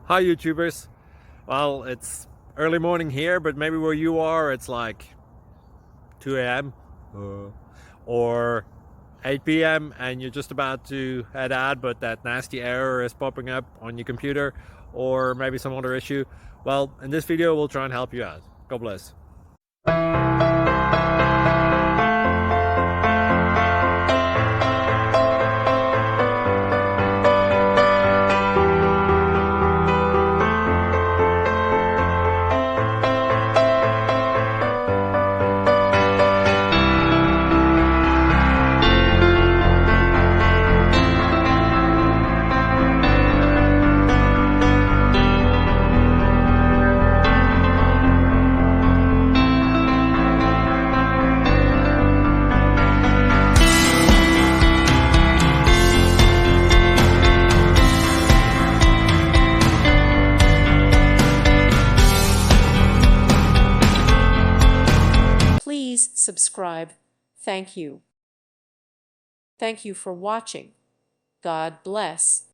Hi YouTubers. Well, it's early morning here, but maybe where you are it's like 2 a.m. Or 8 p.m. and you're just about to head out, but that nasty error is popping up on your computer, or maybe some other issue. Well, in this video we'll try and help you out. God bless. Please subscribe. Thank you. Thank you for watching. God bless.